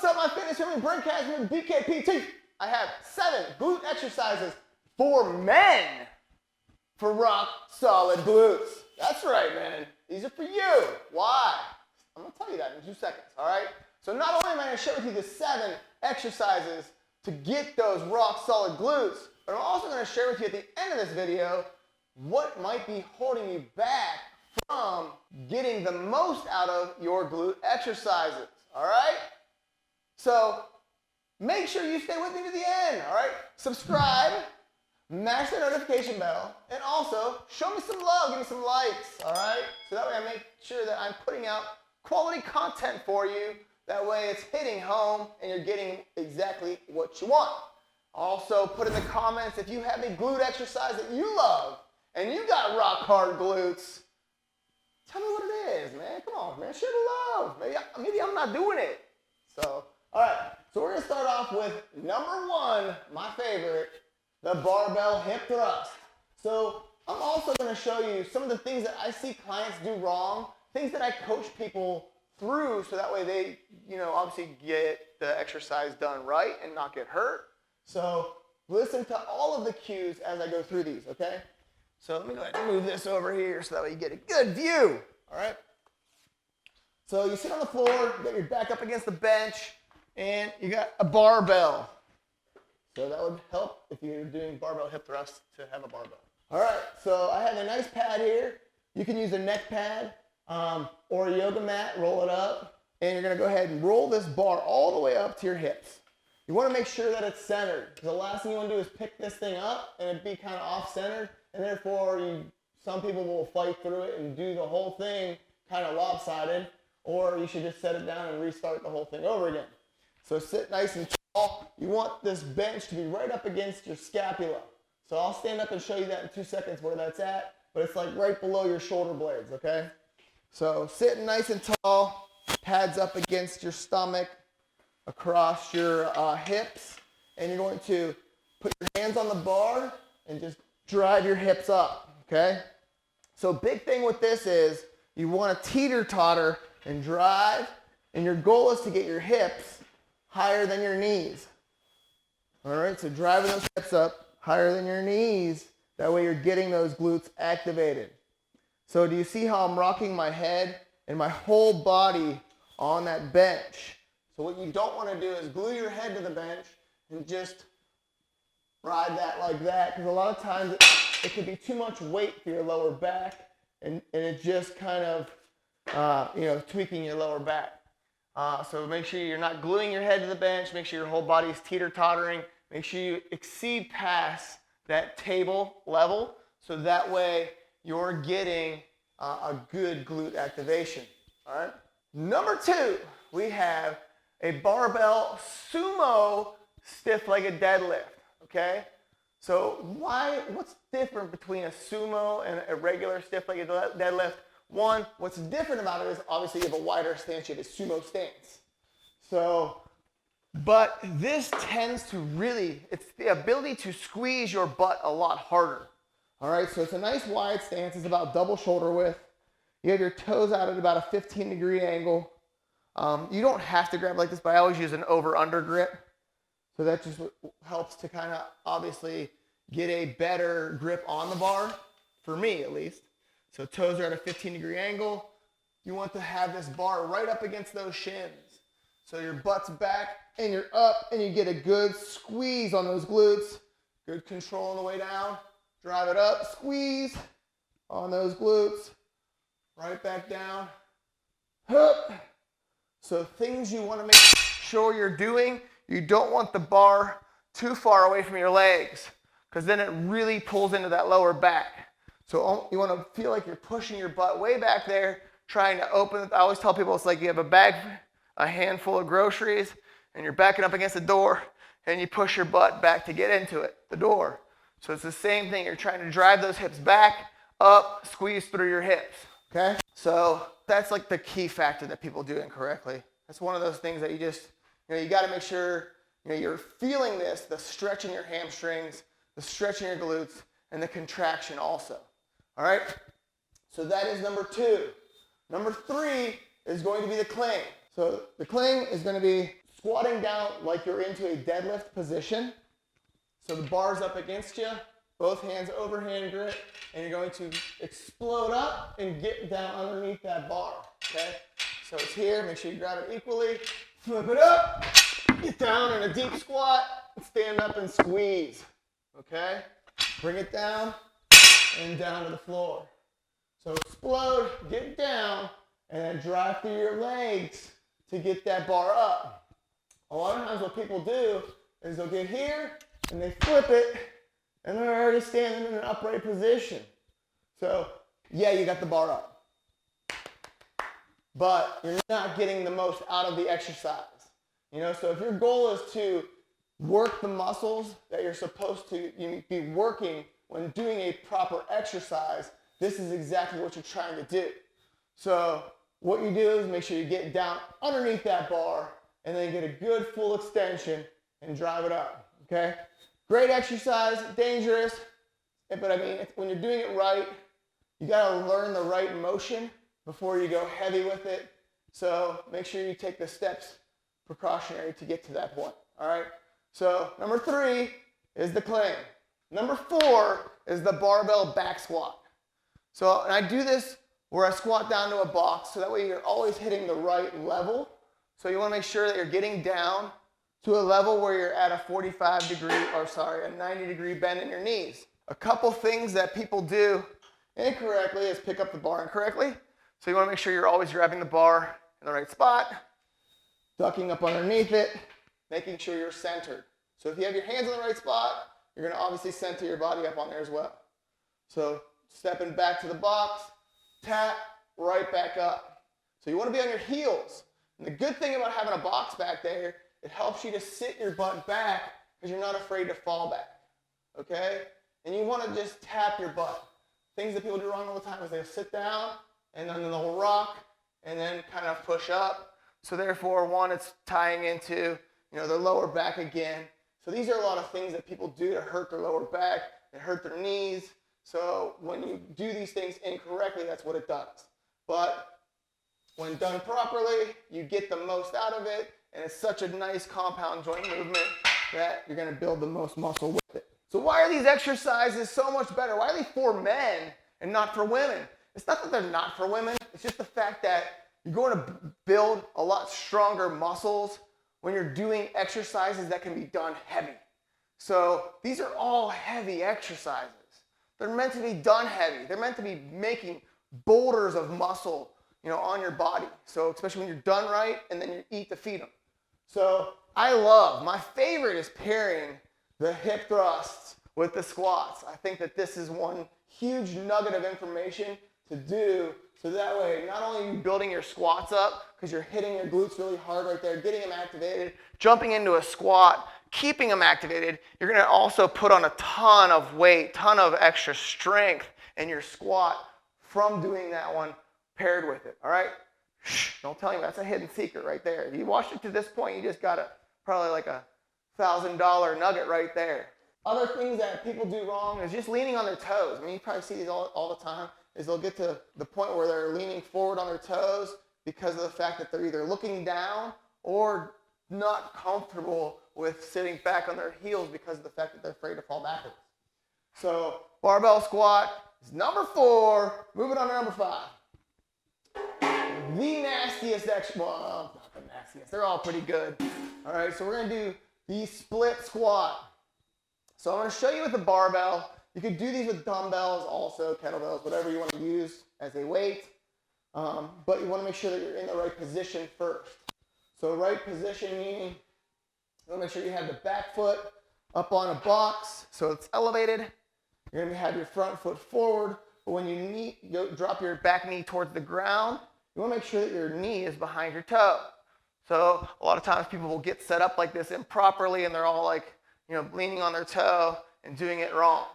What's up, my fitness family? Brent, Kasmer, BKPT. I have 7 glute exercises for men for rock solid glutes. That's right, man. These are for you. Why? I'm going to tell you that in 2 seconds, all right? So not only am I going to share with you the 7 exercises to get those rock solid glutes, but I'm also going to share with you at the end of this video what might be holding you back from getting the most out of your glute exercises, all right? So make sure you stay with me to the end, all right? Subscribe, mash the notification bell, and also show me some love, give me some likes, all right? So that way I make sure that I'm putting out quality content for you. That way it's hitting home and you're getting exactly what you want. Also put in the comments if you have a glute exercise that you love and you got rock hard glutes. Tell me what it is, man. Come on, man. Share the love. Maybe I'm not doing it. So, all right. So we're going to start off with number 1, my favorite, the barbell hip thrust. So I'm also going to show you some of the things that I see clients do wrong, things that I coach people through so that way they, obviously get the exercise done right and not get hurt. So listen to all of the cues as I go through these, okay? So let me go ahead and move this over here so that way you get a good view, all right? So you sit on the floor, you got your back up against the bench, and you got a barbell. So that would help if you're doing barbell hip thrust to have a barbell. All right, so I have a nice pad here. You can use a neck pad or a yoga mat, roll it up, and you're gonna go ahead and roll this bar all the way up to your hips. You wanna make sure that it's centered, because the last thing you wanna do is pick this thing up and it be kind of off-centered, and therefore some people will fight through it and do the whole thing kind of lopsided, or you should just set it down and restart the whole thing over again. So sit nice and tall. You want this bench to be right up against your scapula. So I'll stand up and show you that in 2 seconds where that's at, but it's like right below your shoulder blades, okay? So sitting nice and tall, pads up against your stomach, across your hips, and you're going to put your hands on the bar and just drive your hips up, okay? So big thing with this is you want to teeter-totter and drive, and your goal is to get your hips higher than your knees. All right, so driving those hips up higher than your knees, that way you're getting those glutes activated. So do you see how I'm rocking my head and my whole body on that bench? So what you don't want to do is glue your head to the bench and just ride that like that, because a lot of times it could be too much weight for your lower back, and it just kind of tweaking your lower back. So make sure you're not gluing your head to the bench. Make sure your whole body is teeter-tottering. Make sure you exceed past that table level, so that way you're getting a good glute activation. All right. Number 2, we have a barbell sumo stiff-legged deadlift. Okay. So what's different between a sumo and a regular stiff-legged deadlift? One, what's different about it is obviously you have a wider stance, you have a sumo stance. So, but this tends to really, it's the ability to squeeze your butt a lot harder. All right, so it's a nice wide stance, it's about double shoulder width. You have your toes out at about a 15-degree angle. You don't have to grab like this, but I always use an over-under grip. So that just helps to kind of obviously get a better grip on the bar, for me at least. So toes are at a 15-degree angle. You want to have this bar right up against those shins. So your butt's back and you're up and you get a good squeeze on those glutes. Good control on the way down. Drive it up, squeeze on those glutes. Right back down. Hup. So things you want to make sure you're doing, you don't want the bar too far away from your legs, because then it really pulls into that lower back. So you want to feel like you're pushing your butt way back there, trying to open it. I always tell people it's like you have a bag, a handful of groceries, and you're backing up against the door, and you push your butt back to get into it, the door. So it's the same thing. You're trying to drive those hips back, up, squeeze through your hips, okay? So that's like the key factor that people do incorrectly. That's one of those things that you just, you got to make sure, you're feeling this, the stretch in your hamstrings, the stretch in your glutes, and the contraction also. All right? So that is number 2. Number 3 is going to be the cling. So the cling is going to be squatting down like you're into a deadlift position. So the bar's up against you, both hands overhand grip, and you're going to explode up and get down underneath that bar, okay? So it's here, make sure you grab it equally, flip it up, get down in a deep squat, stand up and squeeze, okay? Bring it down and down to the floor. So explode, get down, and then drive through your legs to get that bar up. A lot of times what people do is they'll get here and they flip it and they're already standing in an upright position. So yeah, you got the bar up, but you're not getting the most out of the exercise. You know, so if your goal is to work the muscles that you're supposed to be working when doing a proper exercise, this is exactly what you're trying to do. So what you do is make sure you get down underneath that bar and then get a good full extension and drive it up, okay? Great exercise, dangerous, but I mean, when you're doing it right, you gotta learn the right motion before you go heavy with it. So make sure you take the steps precautionary to get to that point, all right? So number 3 is the clean. Number 4 is the barbell back squat. So, and I do this where I squat down to a box, so that way you're always hitting the right level. So you want to make sure that you're getting down to a level where you're at a 90-degree bend in your knees. A couple things that people do incorrectly is pick up the bar incorrectly. So you want to make sure you're always grabbing the bar in the right spot, ducking up underneath it, making sure you're centered. So if you have your hands in the right spot, you're going to obviously center your body up on there as well. So stepping back to the box, tap, right back up. So you want to be on your heels. And the good thing about having a box back there, it helps you to sit your butt back because you're not afraid to fall back, okay? And you want to just tap your butt. Things that people do wrong all the time is they'll sit down and then they'll rock and then kind of push up. So therefore, one, it's tying into, their lower back again. So these are a lot of things that people do to hurt their lower back, they hurt their knees. So when you do these things incorrectly, that's what it does. But when done properly, you get the most out of it, and it's such a nice compound joint movement that you're going to build the most muscle with it. So why are these exercises so much better? Why are they for men and not for women? It's not that they're not for women. It's just the fact that you're going to build a lot stronger muscles when you're doing exercises that can be done heavy. So these are all heavy exercises. They're meant to be done heavy. They're meant to be making boulders of muscle, on your body. So especially when you're done right and then you eat to feed them. So my favorite is pairing the hip thrusts with the squats. I think that this is one huge nugget of information to do. So that way, not only are you building your squats up, because you're hitting your glutes really hard right there, getting them activated, jumping into a squat, keeping them activated, you're going to also put on a ton of weight, ton of extra strength in your squat from doing that one paired with it, all right? Shh, don't tell me, that's a hidden secret right there. If you watched it to this point, you just got probably like a $1,000 nugget right there. Other things that people do wrong is just leaning on their toes. I mean, you probably see these all the time, is they'll get to the point where they're leaning forward on their toes because of the fact that they're either looking down or not comfortable with sitting back on their heels because of the fact that they're afraid to fall backwards. So barbell squat is number 4. Moving on to number 5. The nastiest well, not the nastiest. They're all pretty good. All right, so we're going to do the split squat. So I'm going to show you with the barbell. You could do these with dumbbells also, kettlebells, whatever you want to use as a weight. But you want to make sure that you're in the right position first. So right position meaning you want to make sure you have the back foot up on a box so it's elevated. You're going to have your front foot forward, but when you drop your back knee towards the ground, you want to make sure that your knee is behind your toe. So a lot of times people will get set up like this improperly and they're all like, leaning on their toe and doing it wrong.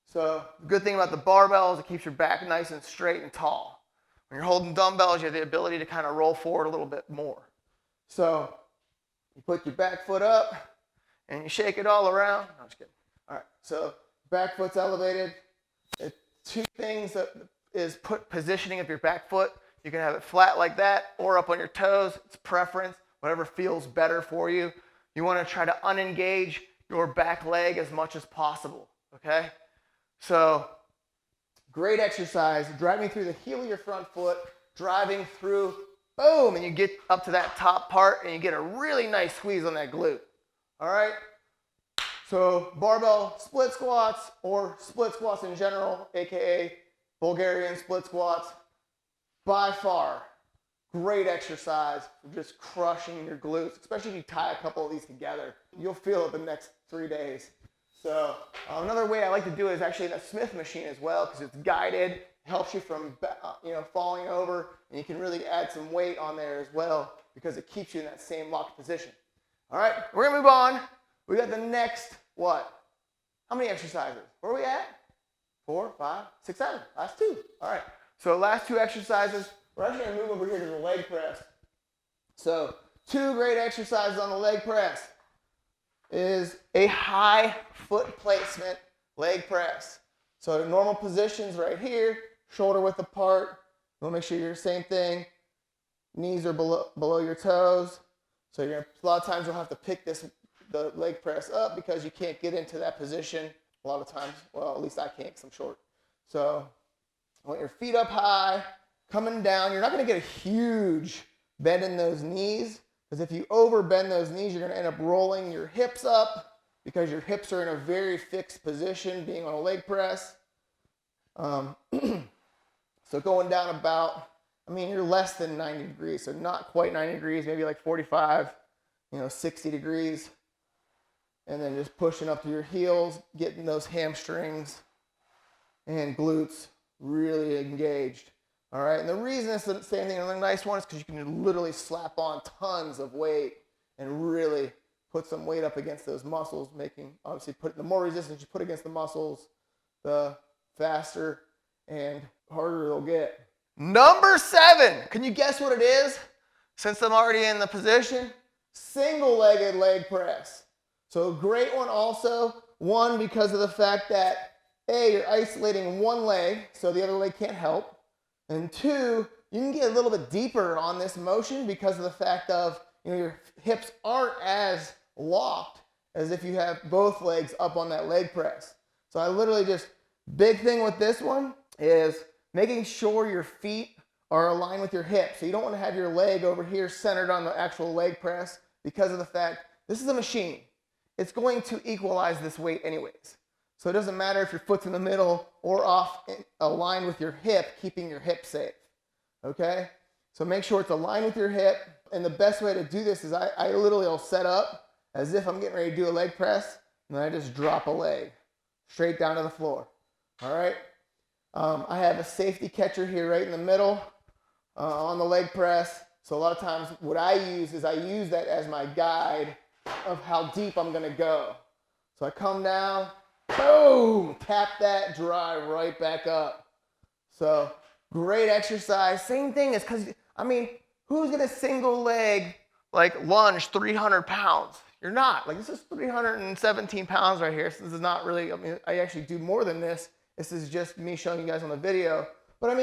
So the good thing about the barbell is it keeps your back nice and straight and tall. When you're holding dumbbells, you have the ability to kind of roll forward a little bit more. So you put your back foot up and you shake it all around. No, I'm just kidding. All right, so back foot's elevated. Two things that is positioning of your back foot. You can have it flat like that or up on your toes. It's preference. whatever feels better for you. You want to try to unengage your back leg as much as possible, okay? So, great exercise, driving through the heel of your front foot, driving through, boom, and you get up to that top part and you get a really nice squeeze on that glute, all right? So barbell split squats or split squats in general, aka Bulgarian split squats, by far, great exercise for just crushing your glutes, especially if you tie a couple of these together. You'll feel it the next 3 days. So another way I like to do it is actually in a Smith machine as well, because it's guided, helps you from falling over, and you can really add some weight on there as well because it keeps you in that same locked position. All right, we're gonna move on. We got the next, what? How many exercises? Where are we at? 4, 5, 6, 7. Last 2. All right. So last 2 exercises. We're actually going to move over here to the leg press. So 2 great exercises on the leg press is a high foot placement leg press. So the normal positions right here, shoulder width apart. You want to make sure you're the same thing. Knees are below your toes. So you're gonna, a lot of times you'll have to pick the leg press up because you can't get into that position a lot of times. Well, at least I can't because I'm short. So I want your feet up high, coming down. You're not going to get a huge bend in those knees because if you overbend those knees, you're going to end up rolling your hips up because your hips are in a very fixed position being on a leg press. So going down about, you're less than 90 degrees, so not quite 90 degrees, maybe like 45, 60 degrees. And then just pushing up to your heels, getting those hamstrings and glutes really engaged. All right, and the reason it's the same thing, another nice one, is because you can literally slap on tons of weight and really put some weight up against those muscles, obviously, the more resistance you put against the muscles, the faster and harder it'll get. Number 7, can you guess what it is? Since I'm already in the position, single-legged leg press. So great one also, one, because of the fact that, A, you're isolating one leg, so the other leg can't help. And 2, you can get a little bit deeper on this motion because of the fact of, your hips aren't as locked as if you have both legs up on that leg press. So I literally big thing with this one is making sure your feet are aligned with your hips. So you don't want to have your leg over here centered on the actual leg press because of the fact, this is a machine. It's going to equalize this weight anyways. So it doesn't matter if your foot's in the middle or off, aligned with your hip, keeping your hip safe, okay? So make sure it's aligned with your hip, and the best way to do this is I literally will set up as if I'm getting ready to do a leg press, and then I just drop a leg straight down to the floor, all right? I have a safety catcher here right in the middle on the leg press, so a lot of times what I use that as my guide of how deep I'm gonna go. So I come down, boom, tap that, drive right back up. So great exercise. Same thing is because, who's gonna single leg lunge 300 pounds? You're not. This is 317 pounds right here. So this is not really, I actually do more than this. This is just me showing you guys on the video. But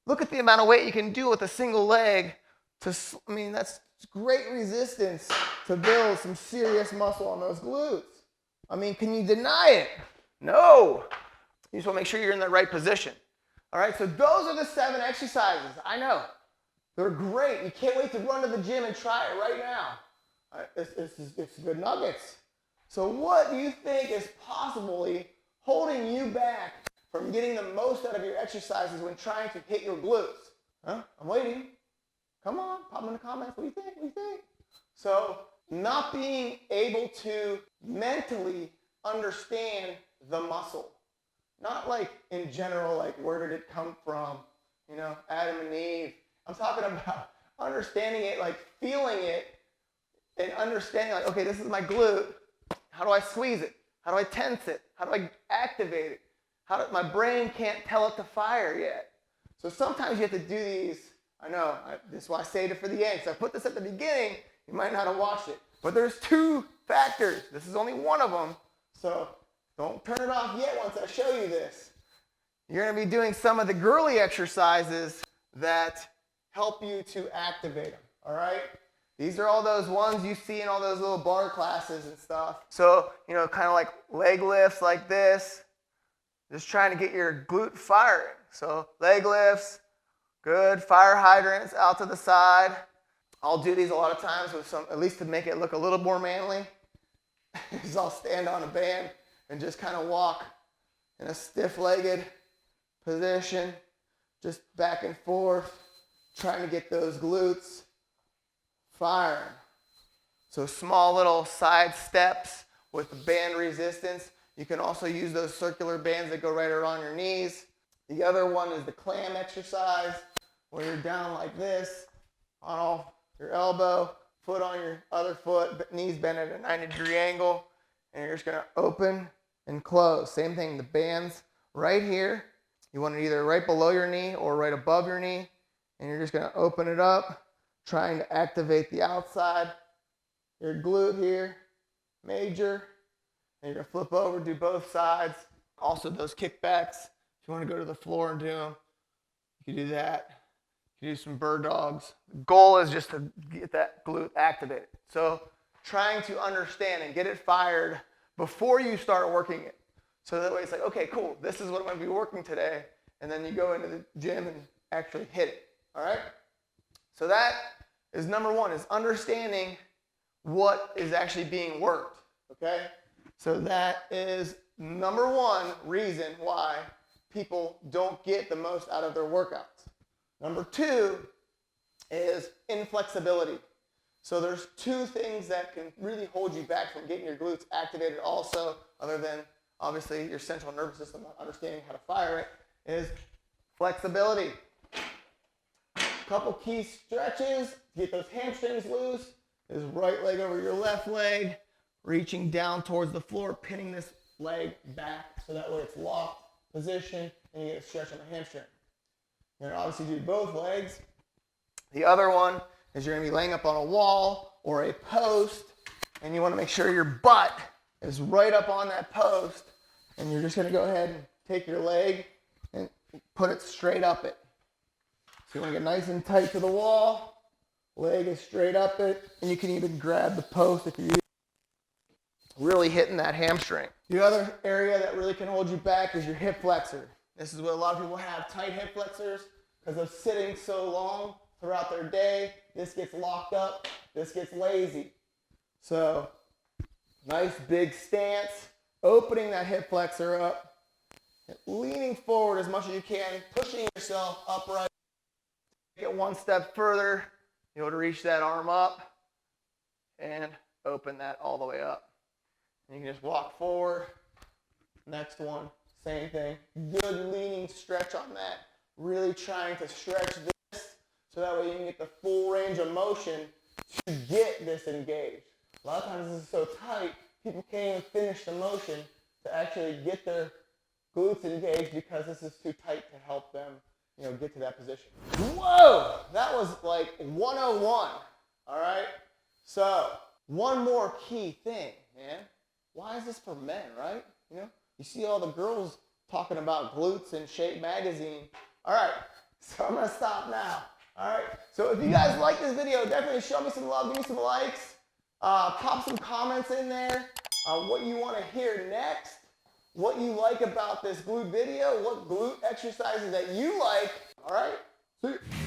look at the amount of weight you can do with a single leg. That's great resistance to build some serious muscle on those glutes. Can you deny it? No. You just want to make sure you're in the right position. All right, so those are the 7 exercises. I know. They're great. You can't wait to run to the gym and try it right now. It's good nuggets. So what do you think is possibly holding you back from getting the most out of your exercises when trying to hit your glutes? Huh? I'm waiting. Come on, pop in the comments. What do you think? What do you think? So not being able to mentally understand the muscle. Not in general, where did it come from? Adam and Eve. I'm talking about understanding it, feeling it, and understanding, okay, this is my glute. How do I squeeze it? How do I tense it? How do I activate it? My brain can't tell it to fire yet. So sometimes you have to do these. I know, this is why I saved it for the end. So I put this at the beginning. You might not have watched it. But there's 2 factors. This is only one of them. So don't turn it off yet once I show you this. You're going to be doing some of the girly exercises that help you to activate them. All right? These are all those ones you see in all those little bar classes and stuff. So, you know, kind of like leg lifts like this. Just trying to get your glute firing. So leg lifts, good. Fire hydrants out to the side. I'll do these a lot of times with some, at least to make it look a little more manly. Is I'll stand on a band and just kind of walk in a stiff-legged position, just back and forth, trying to get those glutes firing. So small little side steps with the band resistance. You can also use those circular bands that go right around your knees. The other one is the clam exercise, where you're down like this, on your elbow, foot on your other foot, knees bent at a 90-degree angle, and you're just gonna open and close. Same thing, the bands right here. You want it either right below your knee or right above your knee, and you're just gonna open it up, trying to activate the outside, your glute here, major, and you're gonna flip over, do both sides. Also those kickbacks, if you wanna go to the floor and do them, you can do that. You can do some bird dogs. The goal is just to get that glute activated. So trying to understand and get it fired before you start working it. So that way it's like, okay, cool, this is what I'm gonna be working today. And then you go into the gym and actually hit it, all right? So that is number one, is understanding what is actually being worked, okay? So that is number one reason why people don't get the most out of their workouts. Number two is inflexibility. So there's two things that can really hold you back from getting your glutes activated also, other than obviously your central nervous system understanding how to fire it, is flexibility. A couple key stretches to get those hamstrings loose is right leg over your left leg, reaching down towards the floor, pinning this leg back so that way it's locked position and you get a stretch on the hamstring. You're going to obviously do both legs. The other one is you're going to be laying up on a wall or a post, and you want to make sure your butt is right up on that post, and you're just going to go ahead and take your leg and put it straight up it. So you want to get nice and tight to the wall, leg is straight up it, and you can even grab the post if you're really hitting that hamstring. The other area that really can hold you back is your hip flexor. This is what a lot of people have, tight hip flexors, because of sitting so long throughout their day. This gets locked up, this gets lazy. So, nice big stance, opening that hip flexor up, leaning forward as much as you can, pushing yourself upright. Take it one step further, you're able to reach that arm up and open that all the way up. And you can just walk forward. Next one. Same thing, good leaning stretch on that. Really trying to stretch this so that way you can get the full range of motion to get this engaged. A lot of times this is so tight, people can't even finish the motion to actually get their glutes engaged because this is too tight to help them, you know, get to that position. Whoa, that was like 101, all right? So, one more key thing, man. Why is this for men, right? You know? You see all the girls talking about glutes in Shape magazine. All right, so I'm gonna stop now. All right, so if you guys like this video, definitely show me some love, give me some likes, pop some comments in there, what you wanna hear next, what you like about this glute video, what glute exercises that you like. All right, see you.